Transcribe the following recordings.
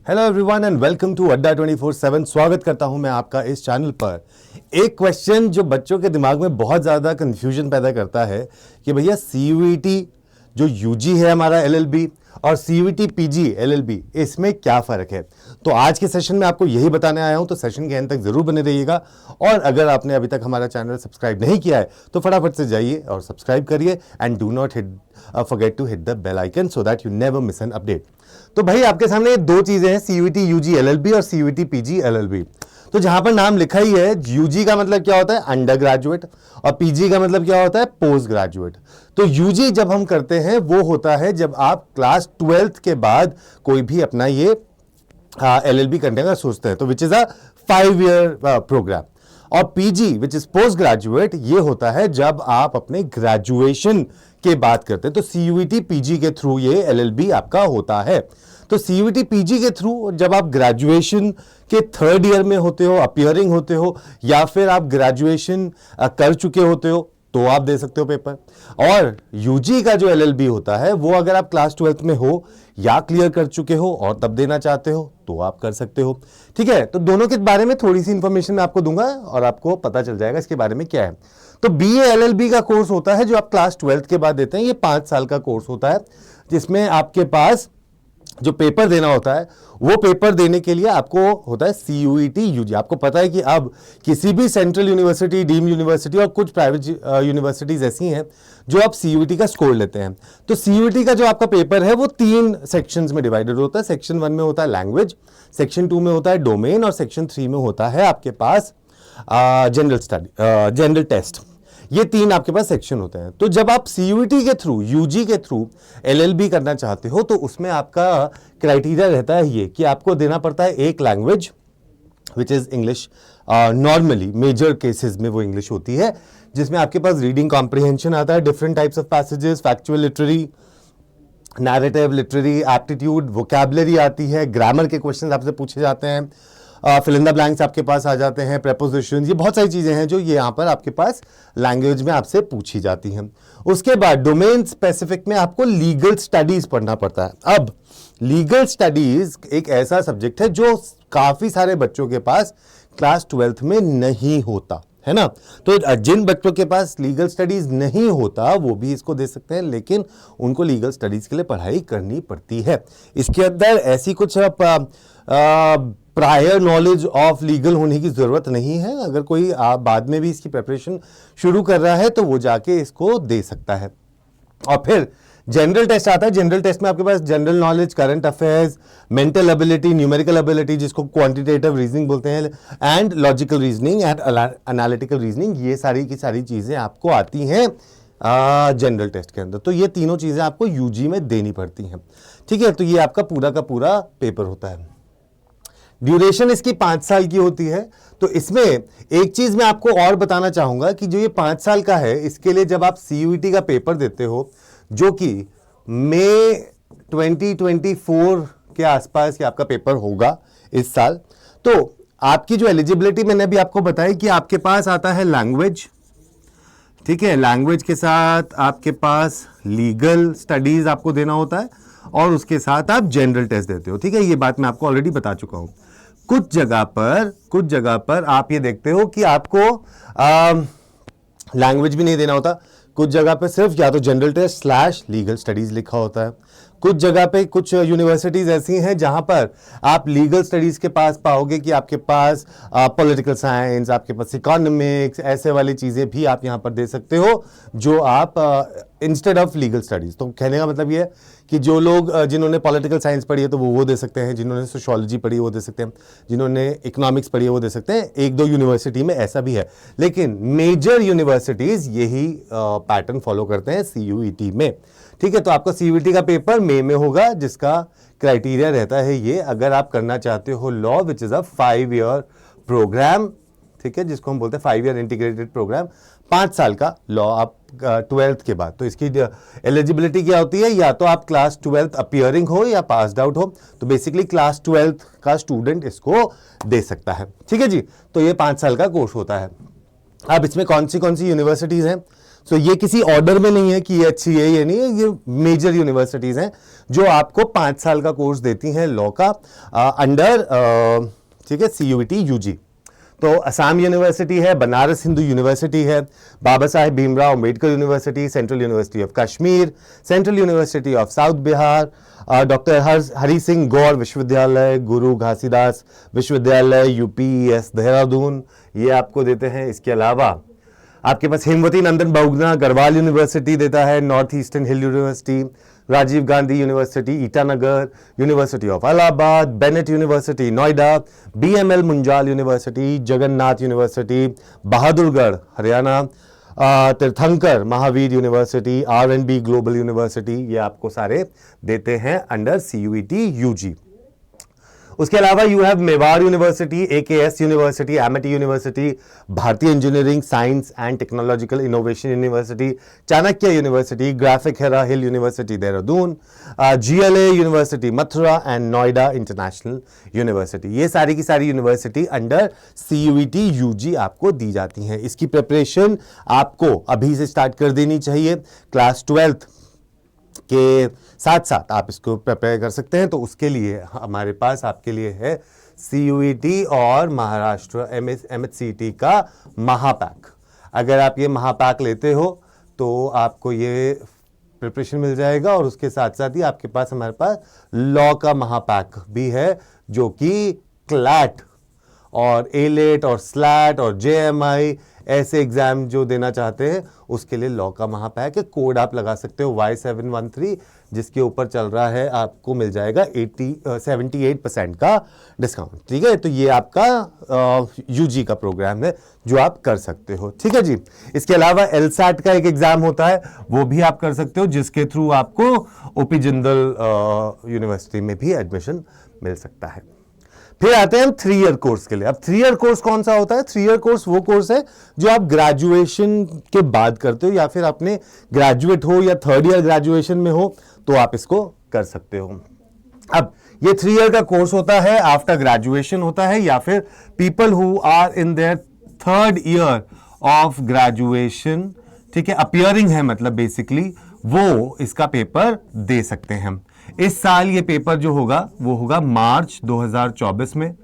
Hello everyone and welcome to Adda 24/7। स्वागत करता हूं मैं आपका इस चैनल पर। एक क्वेश्चन जो बच्चों के दिमाग में बहुत ज़्यादा कंफ्यूजन पैदा करता है कि भैया सीयूईटी जो यूजी है हमारा एलएलबी और सीयूईटी पीजी एलएलबी, इसमें क्या फ़र्क है। तो आज के सेशन में आपको यही बताने आया हूं, तो सेशन के अंत तक ज़रूर बने रहिएगा। और अगर आपने अभी तक हमारा चैनल सब्सक्राइब नहीं किया है तो फटाफट से जाइए और सब्सक्राइब करिए and do not forget to hit the bell icon so that you never miss an update। तो भाई आपके सामने दो चीजें हैं, सीयूईटी यूजी एलएलबी और सीयूईटी पीजी एलएलबी। तो जहां पर नाम लिखा ही है, यूजी का मतलब क्या होता है, अंडर ग्रेजुएट, और पीजी का मतलब क्या होता है, पोस्ट ग्रेजुएट। तो यूजी जब हम करते हैं वो होता है जब आप क्लास 12th के बाद कोई भी अपना ये एलएलबी करने का सोचते हैं, तो which is a 5 year programme. और PG which is post graduate, ये होता है जब आप अपने ग्रेजुएशन के बात करते हैं। तो सीयूईटी पीजी के थ्रू ये एलएलबी आपका होता है। तो सीयूईटी पीजी के थ्रू जब आप ग्रेजुएशन के 3rd year में होते हो, अपियरिंग होते हो, या फिर आप ग्रेजुएशन कर चुके होते हो, तो आप दे सकते हो पेपर। और यूजी का जो एलएलबी होता है वो अगर आप क्लास 12th में हो या क्लियर कर चुके हो और तब देना चाहते हो तो आप कर सकते हो। ठीक है, तो दोनों के बारे में थोड़ी सी इंफॉर्मेशन मैं आपको दूंगा और आपको पता चल जाएगा इसके बारे में क्या है। तो बीए एलएलबी का कोर्स होता है जो आप क्लास 12th के बाद देते हैं। ये 5 साल का कोर्स होता है जिसमें आपके पास जो पेपर देना होता है, वो पेपर देने के लिए आपको होता है सीयूईटी यूजी। आपको पता है कि अब किसी भी सेंट्रल यूनिवर्सिटी, डीम यूनिवर्सिटी और कुछ प्राइवेट यूनिवर्सिटीज ऐसी हैं जो आप सीयूईटी का स्कोर लेते हैं। तो सीयूईटी का जो आपका पेपर है वो 3 सेक्शंस में डिवाइडेड होता है। सेक्शन 1 में होता है लैंग्वेज, सेक्शन 2 में होता है डोमेन, और सेक्शन 3 में होता है आपके पास जनरल टेस्ट। ये 3 आपके पास सेक्शन होते हैं। तो जब आप सीयूईटी के थ्रू, यूजी के थ्रू एलएलबी करना चाहते हो तो उसमें आपका क्राइटेरिया रहता है ये कि आपको देना पड़ता है एक language which is English. Normally major cases में वो इंग्लिश होती है, जिसमें आपके पास रीडिंग कॉम्प्रिहेंशन आता है, different types of passages, factual literary, narrative literary, aptitude, vocabulary आती है, ग्रामर के क्वेश्चन आपसे पूछे जाते हैं, फिल इन द ब्लैंक्स आपके पास आ जाते हैं, प्रेपोजिशंस, ये बहुत सारी चीज़ें हैं जो ये यहाँ पर आपके पास लैंग्वेज में आपसे पूछी जाती हैं। उसके बाद डोमेन स्पेसिफिक में आपको लीगल स्टडीज पढ़ना पड़ता है। अब लीगल स्टडीज एक ऐसा सब्जेक्ट है जो काफ़ी सारे बच्चों के पास क्लास 12th में नहीं होता है ना। तो जिन बच्चों के पास लीगल स्टडीज नहीं होता वो भी इसको दे सकते हैं, लेकिन उनको लीगल स्टडीज के लिए पढ़ाई करनी पड़ती है। इसके अंदर ऐसी कुछ प्रायर नॉलेज ऑफ लीगल होने की जरूरत नहीं है। अगर कोई बाद में भी इसकी प्रिपरेशन शुरू कर रहा है तो वो जाके इसको दे सकता है। और फिर जनरल टेस्ट आता है। जनरल टेस्ट में आपके पास general knowledge, current affairs, mental ability, numerical ability जिसको क्वांटिटेटिव रीजनिंग बोलते हैं, and logical reasoning and analytical reasoning, ये सारी की सारी चीजें आपको आती हैं जनरल टेस्ट के अंदर। तो ये तीनों चीजें आपको यूजी में देनी पड़ती हैं। ठीक है, तो ये आपका पूरा का पूरा पेपर होता है। ड्यूरेशन इसकी 5 साल की होती है। तो इसमें एक चीज मैं आपको और बताना चाहूंगा कि जो ये 5 साल का है, इसके लिए जब आप सीयूईटी का पेपर देते हो जो कि मई 2024 के आसपास कि आपका पेपर होगा इस साल, तो आपकी जो एलिजिबिलिटी मैंने अभी आपको बताई कि आपके पास आता है लैंग्वेज। ठीक है, लैंग्वेज के साथ आपके पास लीगल स्टडीज आपको देना होता है और उसके साथ आप जनरल टेस्ट देते हो। ठीक है, ये बात मैं आपको ऑलरेडी बता चुका हूं। कुछ जगह पर आप ये देखते हो कि आपको लैंग्वेज भी नहीं देना होता। कुछ जगह पे सिर्फ या तो जनरल टेस्ट / लीगल स्टडीज लिखा होता है। कुछ जगह पे कुछ यूनिवर्सिटीज ऐसी हैं जहां पर आप लीगल स्टडीज के पास पाओगे कि आपके पास पॉलिटिकल साइंस, आपके पास इकोनॉमिक्स, ऐसे वाली चीजें भी आप यहां पर दे सकते हो जो आप इंस्टेड ऑफ लीगल स्टडीज। तो कहने का मतलब ये है कि जो लोग जिन्होंने पॉलिटिकल साइंस पढ़ी है तो वो दे सकते हैं, जिन्होंने सोशियोलॉजी पढ़ी है वो दे सकते हैं, जिन्होंने इकोनॉमिक्स पढ़ी है वो दे सकते हैं। 1-2 यूनिवर्सिटी में ऐसा भी है, लेकिन मेजर यूनिवर्सिटीज यही पैटर्न फॉलो करते हैं सीयूईटी में। ठीक है, तो आपका सीयूईटी का पेपर मई में होगा, जिसका क्राइटेरिया रहता है ये, अगर आप करना चाहते हो law which is a 5 year programme, ठीक है, जिसको हम बोलते हैं 5 year इंटीग्रेटेड प्रोग्राम, 5 साल का लॉ आप 12th के बाद। तो इसकी एलिजिबिलिटी क्या होती है, या तो आप क्लास 12th अपियरिंग हो या पास्ड आउट हो। तो बेसिकली क्लास 12th का स्टूडेंट इसको दे सकता है। ठीक है जी, तो ये 5 साल का कोर्स होता है। अब इसमें कौन सी यूनिवर्सिटीज हैं, सो ये किसी ऑर्डर में नहीं है कि ये अच्छी है ये नहीं है, ये मेजर यूनिवर्सिटीज हैं जो आपको 5 साल का कोर्स देती हैं लॉ का अंडर, ठीक है, CUET UG। तो असम यूनिवर्सिटी है, बनारस हिंदू यूनिवर्सिटी है, Baba Saheb Bhimrao Ambedkar university, central university of Kashmir, central university of south Bihar, doctor Hari Singh Gour विश्वविद्यालय, गुरु घासीदास विश्वविद्यालय, UPES देहरादून, ये आपको देते हैं। इसके अलावा आपके पास हेमवती नंदन बहुगुणा गढ़वाल यूनिवर्सिटी देता है, north eastern hill university, Rajiv Gandhi university Itanagar, university of Allahabad, Bennett university Noida, BML Munjal university, Jagannath university Bahadurgarh Haryana, Teerthanker Mahaveer university, R&B global university, ये आपको सारे देते हैं अंडर CUET UG। उसके अलावा you have Mewar university, AKS university, Amity university, Bharatiya engineering science and technological innovation university, Chanakya university, graphic era hill university Dehradun, GLA university Mathura and Noida international university. ये सारी की सारी यूनिवर्सिटी अंडर CUET UG आपको दी जाती हैं। इसकी प्रिपरेशन आपको अभी से स्टार्ट कर देनी चाहिए। क्लास 12th के साथ साथ आप इसको प्रिपेयर कर सकते हैं। तो उसके लिए हमारे पास आपके लिए है CUET और महाराष्ट्र MHCET का महापैक। अगर आप ये महापैक लेते हो तो आपको ये प्रिपरेशन मिल जाएगा, और उसके साथ साथ ही आपके पास हमारे पास लॉ का महापैक भी है, जो कि क्लैट और ALET और SLAT और JMI ऐसे एग्जाम जो देना चाहते हैं उसके लिए लॉ का महापैक है। कोड आप लगा सकते हो Y713, जिसके ऊपर चल रहा है, आपको मिल जाएगा 78% का डिस्काउंट। ठीक है, तो ये आपका UG का प्रोग्राम है जो आप कर सकते हो। ठीक है जी। इसके अलावा LSAT का एक एग्जाम होता है, वो भी आप कर सकते हो, जिसके थ्रू आपको OP जिंदल यूनिवर्सिटी में भी एडमिशन मिल सकता है। फिर आते हैं हम 3 ईयर कोर्स के लिए। अब 3 ईयर कोर्स कौन सा होता है? 3 ईयर कोर्स वो कोर्स है जो आप ग्रेजुएशन के बाद करते हो, या फिर अपने ग्रेजुएट हो या 3rd ईयर ग्रेजुएशन में हो तो आप इसको कर सकते हो। अब ये 3 ईयर का कोर्स होता है, आफ्टर ग्रेजुएशन होता है, या फिर people who are in their 3rd year of graduation, ठीक है, अपियरिंग है, मतलब बेसिकली वो इसका पेपर दे सकते हैं। इस साल ये पेपर जो होगा वो होगा मार्च 2024 में।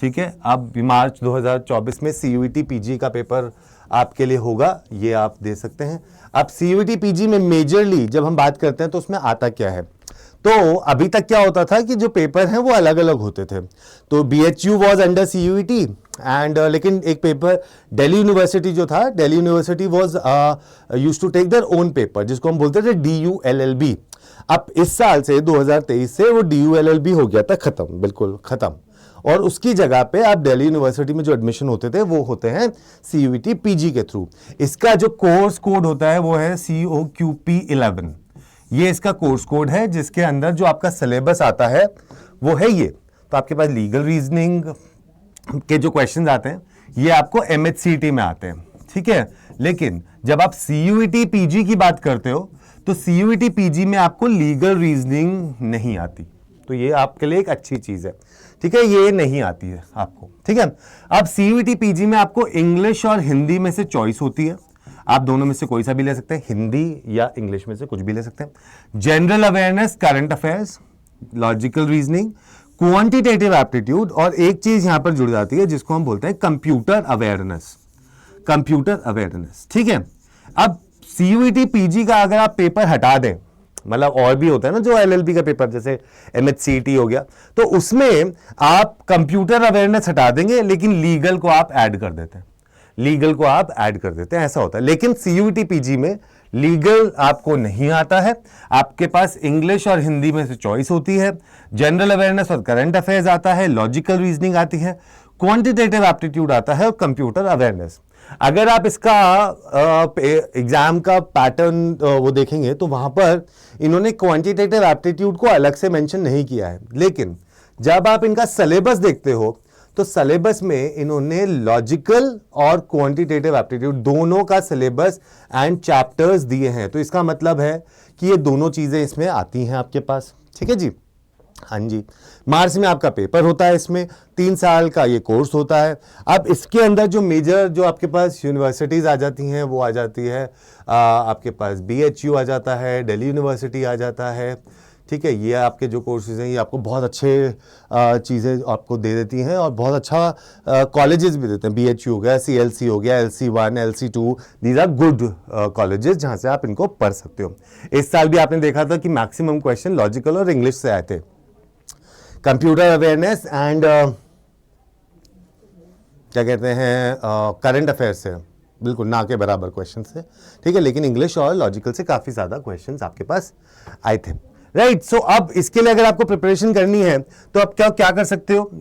ठीक है, अब मार्च 2024 में CUET PG का पेपर आपके लिए होगा, ये आप दे सकते हैं। अब CUET PG में मेजरली जब हम बात करते हैं तो उसमें आता क्या है, तो अभी तक क्या होता था कि जो पेपर हैं वो अलग अलग होते थे। तो BHU was under CUET and लेकिन एक पेपर दिल्ली यूनिवर्सिटी जो था, Delhi university was used to take their own paper, जिसको हम बोलते थे DULLB। अब इस साल से 2023 से वो DULLB हो गया था खत्म, बिल्कुल खत्म, और उसकी जगह पे आप दिल्ली यूनिवर्सिटी में जो एडमिशन होते थे वो होते हैं CUET PG के थ्रू। इसका जो कोर्स कोड होता है वो है COQP11। ये इसका कोर्स कोड है, जिसके अंदर जो आपका सिलेबस आता है वो है ये। तो आपके पास लीगल रीजनिंग के जो क्वेश्चन आते हैं ये आपको MHCET में आते हैं। ठीक है, लेकिन जब आप CUET PG की बात करते हो तो CUET PG में आपको लीगल रीजनिंग नहीं आती, तो ये आपके लिए एक अच्छी चीज है। ठीक है, ये नहीं आती है आपको। ठीक है, अब CUET PG में आपको इंग्लिश और हिंदी में से चॉइस होती है, आप दोनों में से कोई सा भी ले सकते हैं, हिंदी या इंग्लिश में से कुछ भी ले सकते हैं। General awareness, current affairs, logical reasoning, quantitative aptitude, और एक चीज यहां पर जुड़ जाती है जिसको हम बोलते हैं कंप्यूटर अवेयरनेस। कंप्यूटर अवेयरनेस, ठीक है। अब CUET PG का अगर आप पेपर हटा दें, मतलब और भी होता है ना जो LLB का पेपर, जैसे MHCET हो गया, तो उसमें आप कंप्यूटर अवेयरनेस हटा देंगे लेकिन लीगल को आप ऐड कर देते हैं, लीगल को आप ऐड कर देते हैं, ऐसा होता है। लेकिन CUET PG में लीगल आपको नहीं आता है, आपके पास इंग्लिश और हिंदी में से चॉइस होती है, जनरल अवेयरनेस और करंट अफेयर्स आता है, लॉजिकल रीजनिंग आती है, क्वांटिटेटिव एप्टीट्यूड आता है और कंप्यूटर अवेयरनेस। अगर आप इसका एग्जाम का पैटर्न वो देखेंगे तो वहां पर इन्होंने क्वांटिटेटिव एप्टीट्यूड को अलग से मेंशन नहीं किया है, लेकिन जब आप इनका सिलेबस देखते हो तो सिलेबस में इन्होंने लॉजिकल और क्वांटिटेटिव एप्टीट्यूड दोनों का सिलेबस एंड चैप्टर्स दिए हैं। तो इसका मतलब है कि ये दोनों चीजें इसमें आती हैं आपके पास। ठीक है जी। हाँ जी, मार्च में आपका पेपर होता है, इसमें 3 साल का ये कोर्स होता है। अब इसके अंदर जो मेजर जो आपके पास यूनिवर्सिटीज़ आ जाती हैं वो आ जाती है, आपके पास BHU आ जाता है, दिल्ली यूनिवर्सिटी आ जाता है, ठीक है। ये आपके जो कोर्सेज हैं ये आपको बहुत अच्छे चीज़ें आपको दे देती हैं और बहुत अच्छा कॉलेजेस भी देते हैं। BHU हो गया, CLC हो गया, LC1, LC2, these are good colleges जहाँ से आप इनको पढ़ सकते हो। इस साल भी आपने देखा था कि मैक्सिमम क्वेश्चन लॉजिकल और इंग्लिश से आए थे। कंप्यूटर अवेयरनेस एंड क्या कहते हैं करंट अफेयर से बिल्कुल ना के बराबर क्वेश्चन से, ठीक है, लेकिन इंग्लिश और लॉजिकल से काफ़ी ज़्यादा क्वेश्चंस आपके पास आए थे, राइट। सो अब इसके लिए अगर आपको प्रिपरेशन करनी है तो आप क्या क्या कर सकते हो,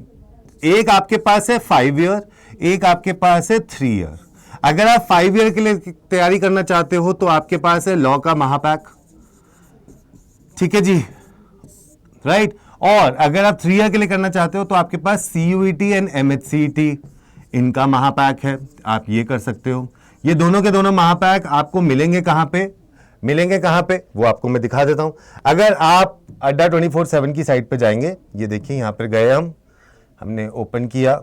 एक आपके पास है 5 ईयर, एक आपके पास है 3 ईयर। अगर आप 5 ईयर के लिए तैयारी करना चाहते हो तो आपके पास है लॉ का महापैक, ठीक है जी, राइट। और अगर आप 3 ईयर के लिए करना चाहते हो तो आपके पास CUET एंड MHCET इनका महापैक है, आप ये कर सकते हो। ये दोनों के दोनों महापैक आपको मिलेंगे कहां पे, मिलेंगे कहां पे, वो आपको मैं दिखा देता हूं। अगर आप अड्डा 24/7 की साइट पे जाएंगे, ये देखिए यहां पर गए हमने ओपन किया,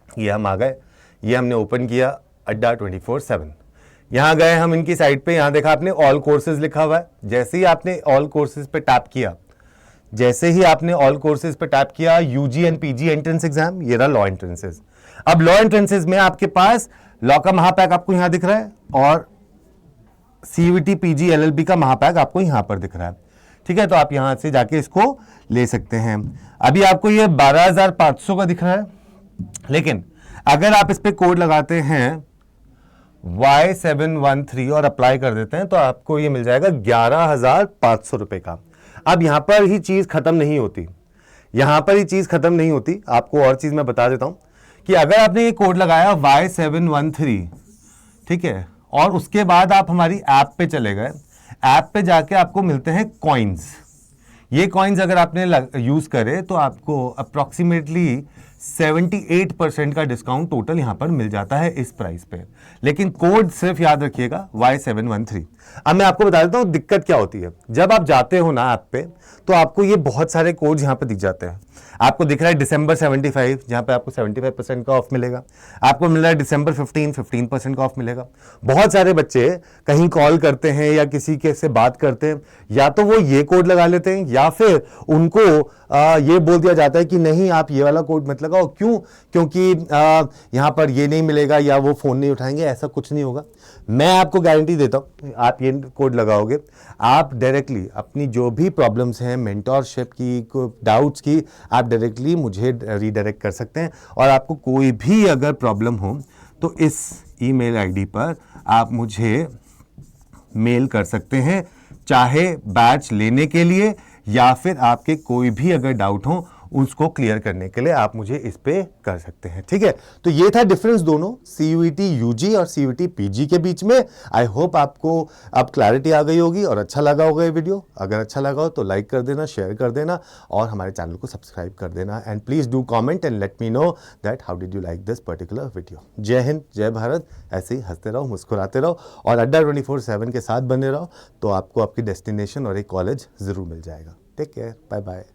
ये हम आ गए, ये हमने ओपन किया अड्डा 24/7, यहां गए हम इनकी साइट पे, यहां देखा आपने ऑल कोर्सेज लिखा हुआ है। जैसे ही आपने ऑल कोर्सेज पे टैप किया, जैसे ही आपने ऑल कोर्सेज पे टैप किया, UG and PG entrance exam, ये रहा लॉ एंट्रेंसेज। अब लॉ एंट्रेंसेज में आपके पास लॉ का महापैक आपको यहां दिख रहा है और CUET PG LLB का महापैक आपको यहां पर दिख रहा है, ठीक है। तो आप यहां से जाके इसको ले सकते हैं। अभी आपको ये 12,500 का दिख रहा है, लेकिन अगर आप इस पे कोड लगाते हैं Y713 और अप्लाई कर देते हैं तो आपको ये मिल जाएगा 11,500 रुपए का। अब यहां पर ही चीज खत्म नहीं होती, यहां पर ही चीज खत्म नहीं होती। आपको और चीज मैं बता देता हूं कि अगर आपने ये कोड लगाया Y713, ठीक है, और उसके बाद आप हमारी ऐप पे चले गए, ऐप पे जाके आपको मिलते हैं कॉइन्स। ये कॉइन्स अगर आपने यूज करे तो आपको अप्रोक्सीमेटली 78% का डिस्काउंट टोटल यहां पर मिल जाता है इस प्राइस पे, लेकिन कोड सिर्फ याद रखिएगा Y713। अब मैं आपको बता देता हूं दिक्कत क्या होती है। जब आप जाते हो ना ऐप पे तो आपको ये बहुत सारे कोड्स यहां पे दिख जाते हैं। आपको दिख रहा है December 75, जहां पे आपको 75% का ऑफ मिलेगा। आपको मिल रहा है December 15% का ऑफ मिलेगा। बहुत सारे बच्चे कहीं कॉल करते हैं या किसी के से बात करते हैं, या तो वो ये कोड लगा लेते हैं या फिर उनको ये बोल दिया जाता है कि नहीं आप ये वाला कोड मत लगाओ। क्यों? क्योंकि यहां पर ये नहीं मिलेगा या वो फोन नहीं उठाएंगे। ऐसा कुछ नहीं होगा, मैं आपको गारंटी देता हूं। आप ये कोड लगाओगे, आप डायरेक्टली अपनी जो भी प्रॉब्लम्स हैं, मेंटोरशिप की, डाउट्स की, आप डायरेक्टली मुझे रीडायरेक्ट कर सकते हैं। और आपको कोई भी अगर प्रॉब्लम हो तो इस ईमेल आईडी पर आप मुझे मेल कर सकते हैं, चाहे बैच लेने के लिए या फिर आपके कोई भी अगर डाउट हो उसको क्लियर करने के लिए आप मुझे इस पे कर सकते हैं, ठीक है। तो ये था डिफरेंस दोनों CUET UG और CUET PG के बीच में। आई होप आपको अब क्लैरिटी आ गई होगी और अच्छा लगा होगा ये वीडियो। अगर अच्छा लगा हो तो लाइक कर देना, शेयर कर देना और हमारे चैनल को सब्सक्राइब कर देना। And please do comment and let me know that how did you like this particular video. जय हिंद, जय भारत। ऐसे ही हंसते रहो, मुस्कुराते रहो और अड्डा 24/7 के साथ बने रहो, तो आपको आपकी डेस्टिनेशन और एक कॉलेज जरूर मिल जाएगा। Take care, bye bye.